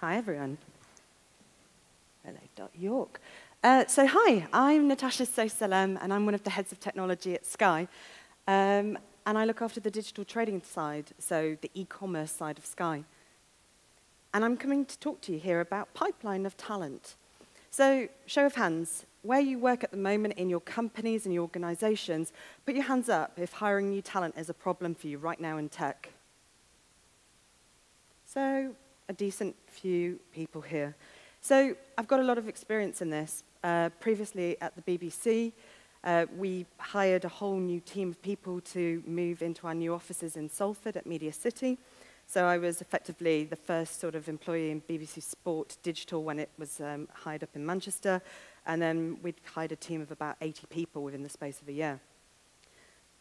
Hi, everyone. York. So hi, I'm Natasha Sayce-Zelem, and I'm one of the heads of technology at Sky. And I look after the digital trading side, so the e-commerce side of Sky. And I'm coming to talk to you here about pipeline of talent. So show of hands, where you work at the moment in your companies and your organizations, put your hands up if hiring new talent is a problem for you right now in tech. So a decent few people here. So I've got a lot of experience in this. Previously at the BBC, we hired a whole new team of people to move into our new offices in Salford at Media City. So I was effectively the first sort of employee in BBC Sport Digital when it was hired up in Manchester. And then we'd hired a team of about 80 people within the space of a year.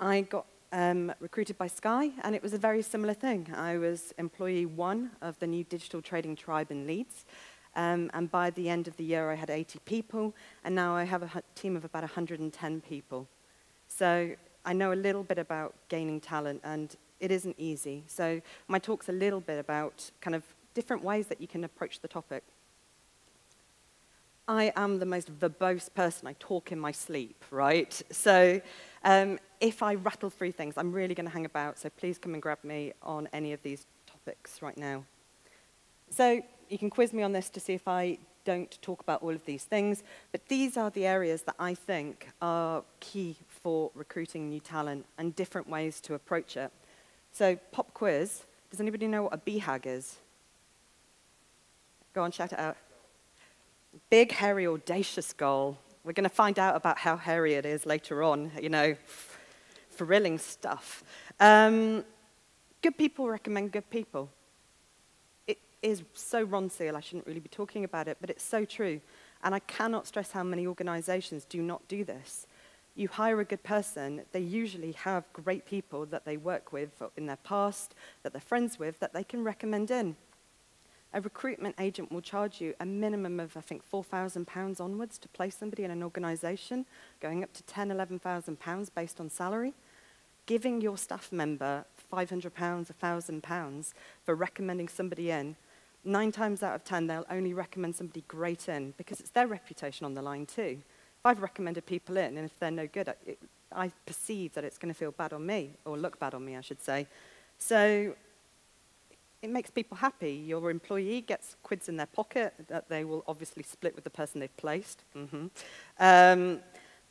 I got recruited by Sky, and it was a very similar thing. I was employee 1 of the new digital trading tribe in Leeds. And by the end of the year, I had 80 people, and now I have a team of about 110 people. So I know a little bit about gaining talent, and it isn't easy. So my talk's a little bit about kind of different ways that you can approach the topic. I am the most verbose person. I talk in my sleep, right? So if I rattle through things, I'm really going to hang about, so please come and grab me on any of these topics right now. So you can quiz me on this to see if I don't talk about all of these things, but these are the areas that I think are key for recruiting new talent and different ways to approach it. So pop quiz, does anybody know what a BHAG is? Go on, shout it out. Big, hairy, audacious goal. We're going to find out about how hairy it is later on, you know, thrilling stuff. Good people recommend good people. It is so Ron Seal, I shouldn't really be talking about it, but it's so true. And I cannot stress how many organizations do not do this. You hire a good person, they usually have great people that they work with in their past, that they're friends with, that they can recommend in. A recruitment agent will charge you a minimum of, I think, £4,000 onwards to place somebody in an organization, going up to £10,000, £11,000 based on salary. Giving your staff member £500, £1,000 for recommending somebody in, 9 times out of 10, they'll only recommend somebody great in because it's their reputation on the line too. If I've recommended people in, and if they're no good, I perceive that it's going to feel bad on me, or look bad on me, I should say. So it makes people happy. Your employee gets quids in their pocket that they will obviously split with the person they've placed.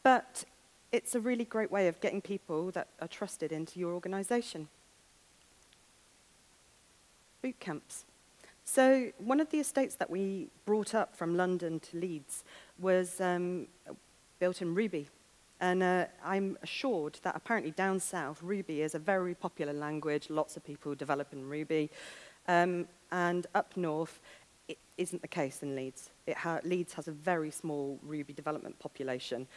But it's a really great way of getting people that are trusted into your organization. Boot camps. So one of the estates that we brought up from London to Leeds was built in Ruby. And I'm assured that apparently down south, Ruby is a very popular language. Lots of people develop in Ruby. And up north, it isn't the case in Leeds. Leeds has a very small Ruby development population.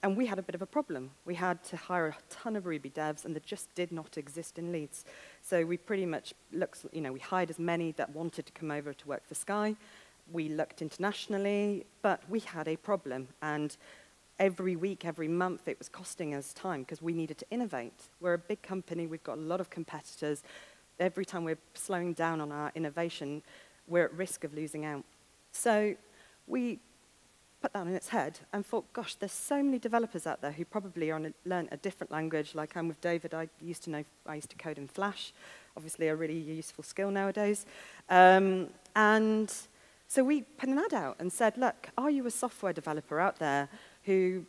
And we had a bit of a problem. We had to hire a ton of Ruby devs, and they just did not exist in Leeds. So we pretty much looked, we hired as many that wanted to come over to work for Sky. We looked internationally, but we had a problem. And every week, every month, it was costing us time because we needed to innovate. We're a big company. We've got a lot of competitors. Every time we're slowing down on our innovation, we're at risk of losing out. So we put that on its head and thought, gosh, there's so many developers out there who probably learn a different language. Like I'm with David, I used to code in Flash, obviously a really useful skill nowadays. And so we put an ad out and said, look, are you a software developer out there who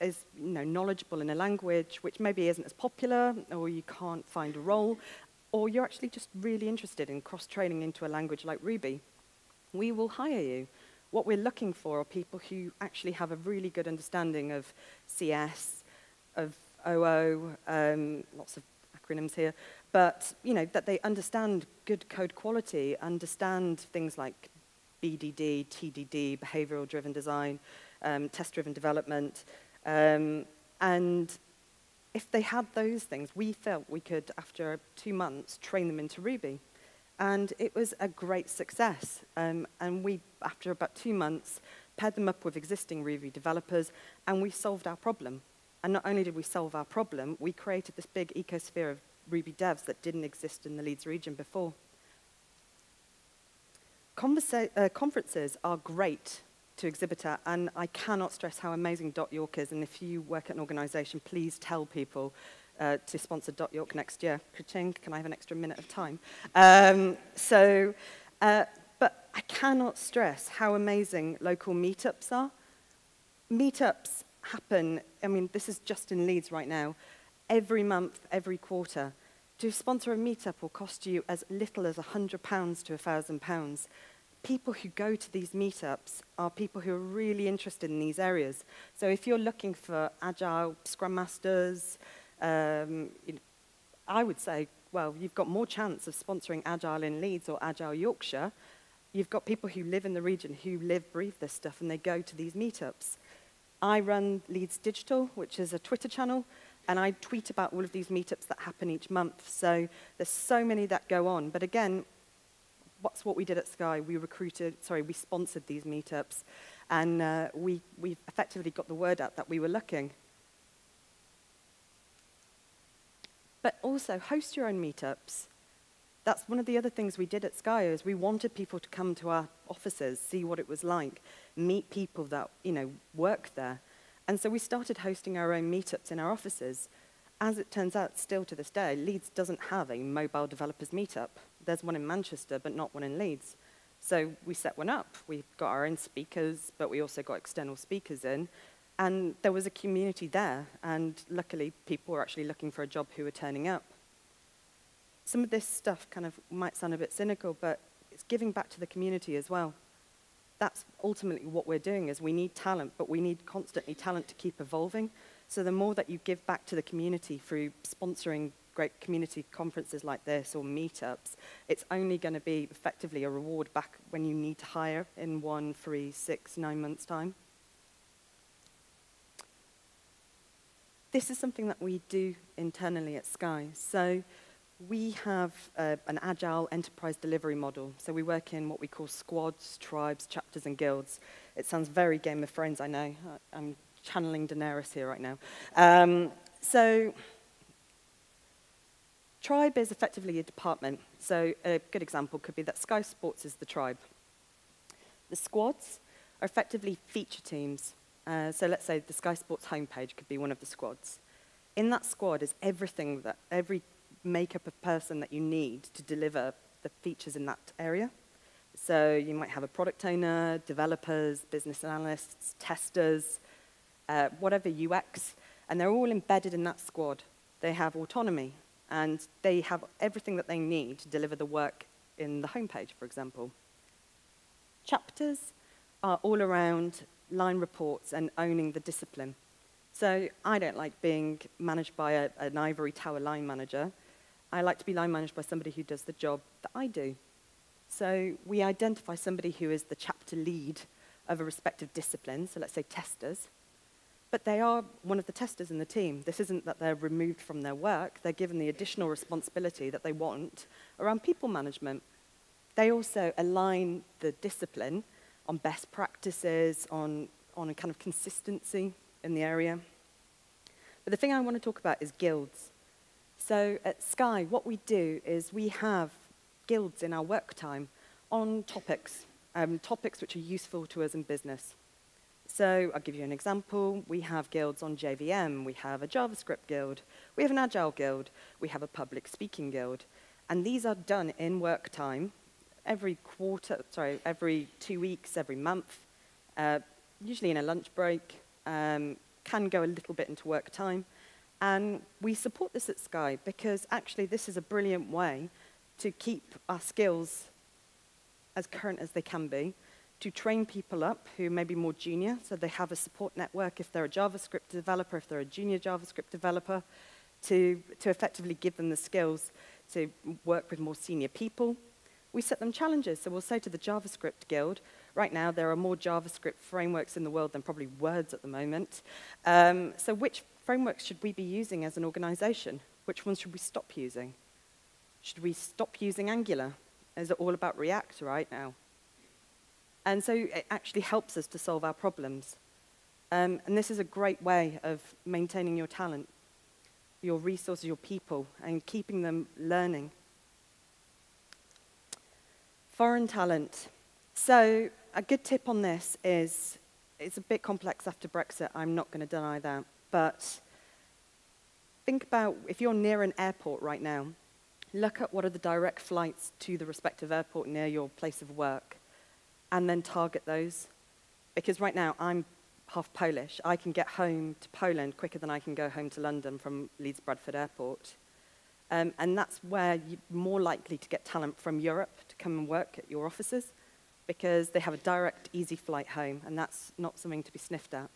is knowledgeable in a language which maybe isn't as popular, or you can't find a role, or you're actually just really interested in cross-training into a language like Ruby? We will hire you. What we're looking for are people who actually have a really good understanding of CS, of OO, lots of acronyms here, but that they understand good code quality, understand things like BDD, TDD, behavioral-driven design, test-driven development, and if they had those things, we felt we could, after 2 months, train them into Ruby. And it was a great success. And we, after about 2 months, paired them up with existing Ruby developers, and we solved our problem. And not only did we solve our problem, we created this big ecosphere of Ruby devs that didn't exist in the Leeds region before. Conferences are great to exhibit at, and I cannot stress how amazing .York is, and if you work at an organization, please tell people to sponsor .York next year. Ka-ching, can I have an extra minute of time? But I cannot stress how amazing local meetups are. Meetups happen, I mean, this is just in Leeds right now, every month, every quarter. To sponsor a meetup will cost you as little as £100 to £1,000. People who go to these meetups are people who are really interested in these areas. So if you're looking for Agile Scrum Masters, I would say, well, you've got more chance of sponsoring Agile in Leeds or Agile Yorkshire. You've got people who live in the region, who live, breathe this stuff, and they go to these meetups. I run Leeds Digital, which is a Twitter channel, and I tweet about all of these meetups that happen each month. So there's so many that go on. But again, what's what we did at Sky? We sponsored these meetups, and we effectively got the word out that we were looking. But also, host your own meetups. That's one of the other things we did at Sky, is we wanted people to come to our offices, see what it was like, meet people that, work there. And so we started hosting our own meetups in our offices. As it turns out, still to this day, Leeds doesn't have a mobile developers meetup. There's one in Manchester, but not one in Leeds. So we set one up. We got our own speakers, but we also got external speakers in. And there was a community there, and luckily people were actually looking for a job who were turning up. Some of this stuff kind of might sound a bit cynical, but it's giving back to the community as well. That's ultimately what we're doing, is we need talent, but we need constantly talent to keep evolving. So the more that you give back to the community through sponsoring great community conferences like this or meetups, it's only going to be effectively a reward back when you need to hire in 1, 3, 6, 9 months' time. This is something that we do internally at Sky. So we have an agile enterprise delivery model. So we work in what we call squads, tribes, chapters, and guilds. It sounds very Game of Thrones, I know. I'm channeling Daenerys here right now. So tribe is effectively a department. So a good example could be that Sky Sports is the tribe. The squads are effectively feature teams. So let's say the Sky Sports homepage could be one of the squads. In that squad is everything that every makeup of person that you need to deliver the features in that area. So you might have a product owner, developers, business analysts, testers, whatever UX, and they're all embedded in that squad. They have autonomy, and they have everything that they need to deliver the work in the homepage, for example. Chapters are all around line reports and owning the discipline. So I don't like being managed by an ivory tower line manager. I like to be line managed by somebody who does the job that I do. So we identify somebody who is the chapter lead of a respective discipline, so let's say testers, but they are one of the testers in the team. This isn't that they're removed from their work. They're given the additional responsibility that they want around people management. They also align the discipline on best practices, on a kind of consistency in the area. But the thing I want to talk about is guilds. So at Sky, what we do is we have guilds in our work time on topics, topics which are useful to us in business. So I'll give you an example. We have guilds on JVM. We have a JavaScript guild. We have an Agile guild. We have a public speaking guild. And these are done in work time every 2 weeks, every month, usually in a lunch break, can go a little bit into work time. And we support this at Sky because actually this is a brilliant way to keep our skills as current as they can be, to train people up who may be more junior, so they have a support network if they're a JavaScript developer, if they're a junior JavaScript developer, to effectively give them the skills to work with more senior people. We set them challenges, so we'll say to the JavaScript guild, right now there are more JavaScript frameworks in the world than probably words at the moment. So which frameworks should we be using as an organization? Which ones should we stop using? Should we stop using Angular? Is it all about React right now? And so it actually helps us to solve our problems. And this is a great way of maintaining your talent, your resources, your people, and keeping them learning. Foreign talent. So a good tip on this is, it's a bit complex after Brexit, I'm not going to deny that, but think about if you're near an airport right now, look at what are the direct flights to the respective airport near your place of work, and then target those. Because right now, I'm half Polish. I can get home to Poland quicker than I can go home to London from Leeds Bradford Airport. And that's where you're more likely to get talent from Europe to come and work at your offices, because they have a direct, easy flight home, and that's not something to be sniffed at.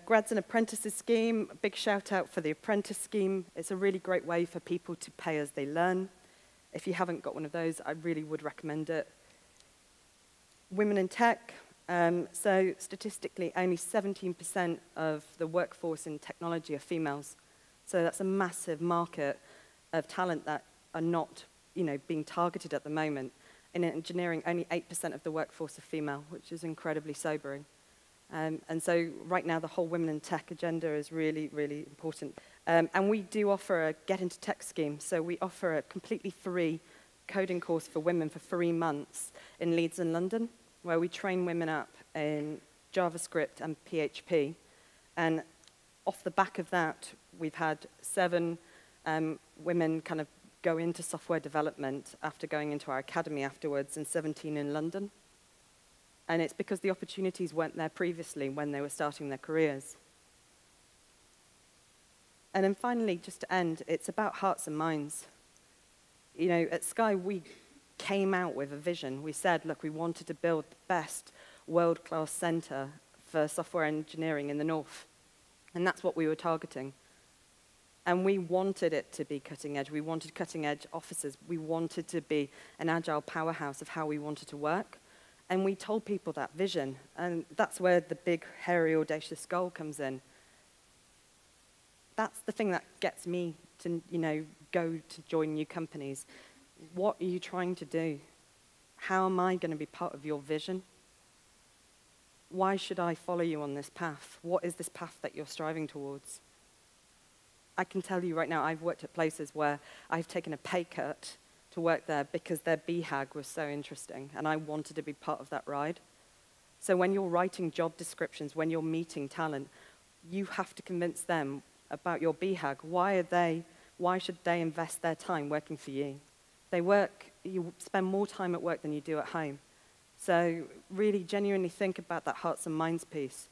Grads and Apprentices scheme, a big shout out for the apprentice scheme. It's a really great way for people to pay as they learn. If you haven't got one of those, I really would recommend it. Women in tech, so statistically only 17% of the workforce in technology are females. So that's a massive market of talent that are not, being targeted at the moment. In engineering, only 8% of the workforce are female, which is incredibly sobering. And so right now, the whole Women in Tech agenda is really, really important. And we do offer a Get Into Tech scheme. So we offer a completely free coding course for women for 3 months in Leeds and London, where we train women up in JavaScript and PHP. And off the back of that, we've had 7 women kind of go into software development after going into our academy afterwards, and 17 in London. And it's because the opportunities weren't there previously when they were starting their careers. And then finally, just to end, it's about hearts and minds. At Sky, we came out with a vision. We said, look, we wanted to build the best world-class center for software engineering in the North. And that's what we were targeting. And we wanted it to be cutting edge. We wanted cutting edge offices. We wanted to be an agile powerhouse of how we wanted to work. And we told people that vision. And that's where the big, hairy, audacious goal comes in. That's the thing that gets me to, go to join new companies. What are you trying to do? How am I going to be part of your vision? Why should I follow you on this path? What is this path that you're striving towards? I can tell you right now, I've worked at places where I've taken a pay cut to work there because their BHAG was so interesting, and I wanted to be part of that ride. So when you're writing job descriptions, when you're meeting talent, you have to convince them about your BHAG. Why should they invest their time working for you? You spend more time at work than you do at home. So really genuinely think about that hearts and minds piece.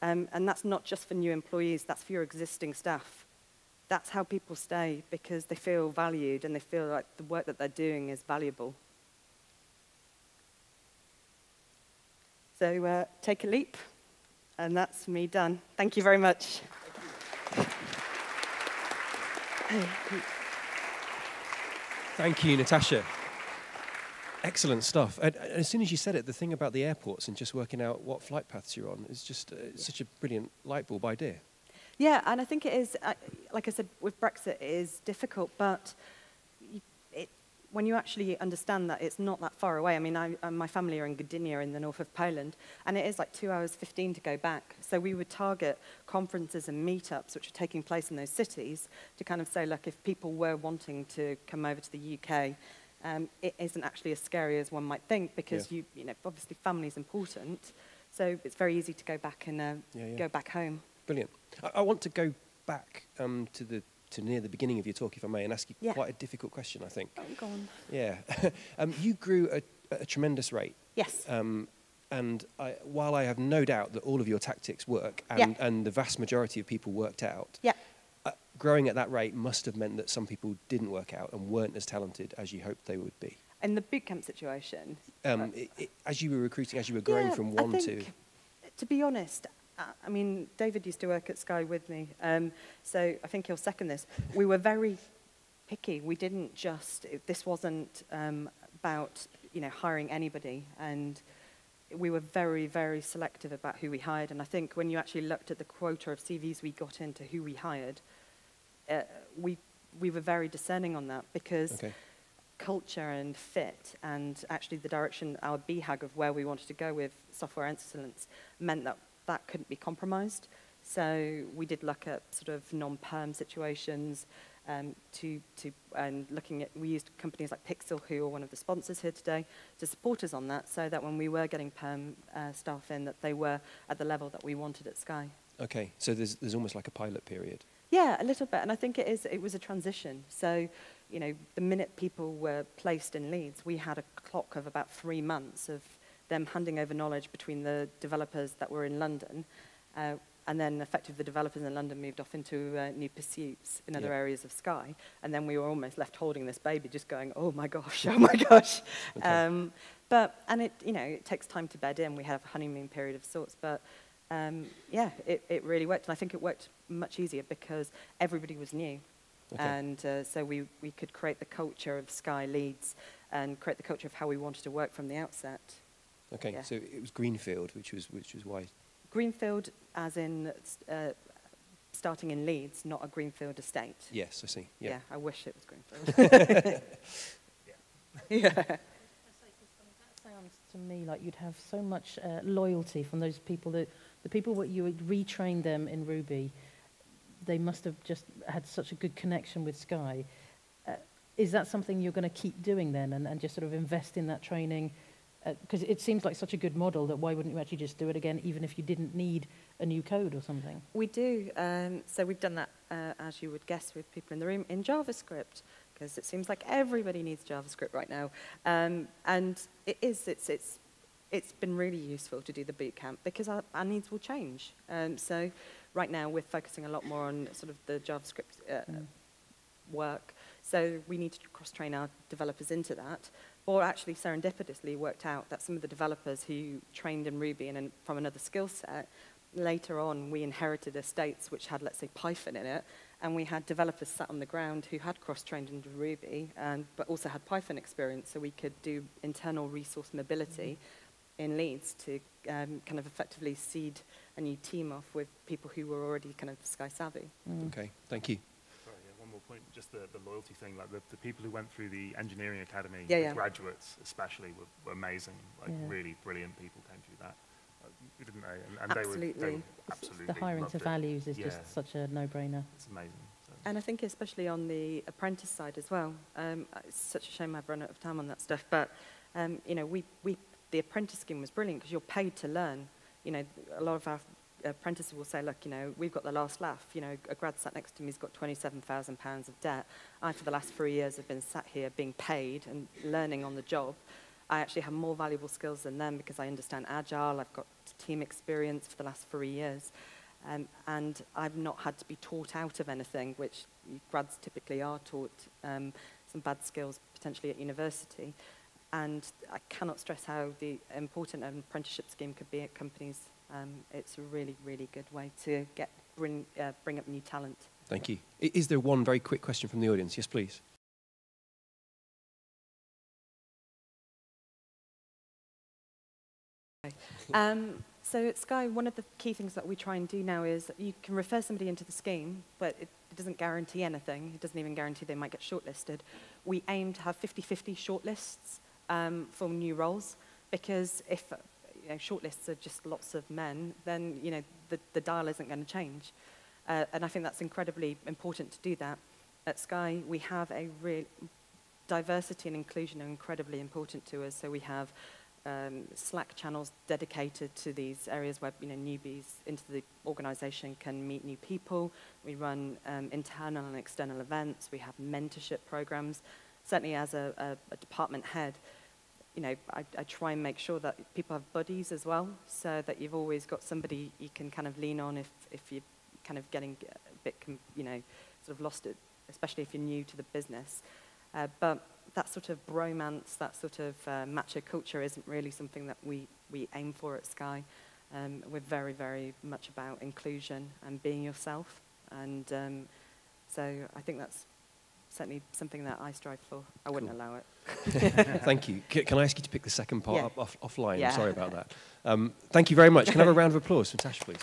And that's not just for new employees, that's for your existing staff. That's how people stay, because they feel valued and they feel like the work that they're doing is valuable. So take a leap, and that's me done. Thank you very much. Thank you, Natasha. Excellent stuff. And as soon as you said it, the thing about the airports and just working out what flight paths you're on is just such a brilliant light bulb idea. Yeah, and I think it is, like I said, with Brexit, it is difficult, but when you actually understand that it's not that far away. I mean, my family are in Gdynia in the north of Poland, and it is like 2 hours 15 to go back. So we would target conferences and meetups which are taking place in those cities to kind of say, look, if people were wanting to come over to the UK, it isn't actually as scary as one might think, because you know, obviously family's important. So it's very easy to go back and go back home. Brilliant. I want to go back to near the beginning of your talk, if I may, and ask you quite a difficult question, I think. Oh, go on. Yeah. You grew at a tremendous rate. Yes. And while I have no doubt that all of your tactics work, and the vast majority of people worked out, growing at that rate must have meant that some people didn't work out and weren't as talented as you hoped they would be. In the bootcamp situation? As you were recruiting, as you were growing from one to... To be honest, I mean, David used to work at Sky with me, so I think he'll second this. We were very picky. We didn't just, this wasn't about, you know, hiring anybody, and we were very, very selective about who we hired. And I think when you actually looked at the quota of CVs we got into who we hired, we were very discerning on that, because culture and fit and actually the direction, our BHAG of where we wanted to go with software excellence meant that that couldn't be compromised. So we did look at sort of non-perm situations, and looking at, we used companies like Pixel, who are one of the sponsors here today, to support us on that, so that when we were getting perm staff in, that they were at the level that we wanted at Sky. Okay, so there's almost like a pilot period. Yeah, a little bit, and I think it was a transition. So, you know, the minute people were placed in Leeds, we had a clock of about 3 months of them handing over knowledge between the developers that were in London, and then effectively the developers in London moved off into new pursuits in other areas of Sky, and then we were almost left holding this baby, just going, oh my gosh, oh my gosh. Okay. And it, you know, it takes time to bed in. We have a honeymoon period of sorts, but yeah, it really worked, and I think it worked much easier because everybody was new. Okay. And so we could create the culture of Sky Leeds and create the culture of how we wanted to work from the outset. Okay, yeah. So it was greenfield, which was why. Greenfield, as in starting in Leeds, not a greenfield estate. Yes, I see. Yeah, yeah, I wish it was greenfield. Yeah. That sounds to me like you'd have so much loyalty from those people, the people that you would retrain them in Ruby. They must have just had such a good connection with Sky. Is that something you're going to keep doing then, and just sort of invest in that training? Because it seems like such a good model that why wouldn't you actually just do it again, even if you didn't need a new code or something? We do. So we've done that, as you would guess, with people in the room, in JavaScript, because it seems like everybody needs JavaScript right now. And it's been really useful to do the bootcamp because our needs will change. So right now we're focusing a lot more on sort of the JavaScript work. So we need to cross-train our developers into that. Or actually serendipitously worked out that some of the developers who trained in Ruby and from another skill set, later on we inherited estates which had, let's say, Python in it, and we had developers sat on the ground who had cross-trained into Ruby, but also had Python experience, so we could do internal resource mobility in Leeds to kind of effectively seed a new team off with people who were already kind of Sky savvy. Okay, thank you. Point, just the loyalty thing, like the people who went through the engineering academy, the graduates especially, were amazing. Like really brilliant people came through that. Didn't they? And absolutely. They were absolutely the hiring to values is just such a no-brainer. It's amazing. So. And I think especially on the apprentice side as well. It's such a shame I've run out of time on that stuff, but you know, the apprentice scheme was brilliant because you're paid to learn. You know, a lot of our apprentices will say, look, you know, we've got the last laugh. You know, a grad sat next to me has got £27,000 of debt. I, for the last 3 years, have been sat here being paid and learning on the job. I actually have more valuable skills than them because I understand Agile. I've got team experience for the last 3 years. And I've not had to be taught out of anything, which grads typically are taught some bad skills potentially at university. And I cannot stress how important an apprenticeship scheme could be at companies. It's a really, really good way to bring up new talent. Thank you. Is there one very quick question from the audience? Yes, please. So at Sky, one of the key things that we try and do now is you can refer somebody into the scheme, but it doesn't guarantee anything. It doesn't even guarantee they might get shortlisted. We aim to have 50-50 shortlists for new roles, because if shortlists are just lots of men, then the dial isn't going to change. And I think that's incredibly important to do that. At Sky, we have a real diversity and inclusion are incredibly important to us. So we have Slack channels dedicated to these areas where newbies into the organisation can meet new people. We run internal and external events. We have mentorship programs. Certainly, as a department head, I try and make sure that people have buddies as well, so that you've always got somebody you can kind of lean on if you're kind of getting a bit, sort of lost it, especially if you're new to the business. But that sort of bromance, that sort of macho culture isn't really something that we aim for at Sky. We're very, very much about inclusion and being yourself. And so I think that's certainly something that I strive for. I wouldn't allow it. Thank you. Can I ask you to pick the second part up offline? Yeah. I'm sorry about that. Thank you very much. Can I have a round of applause for Natasha, please?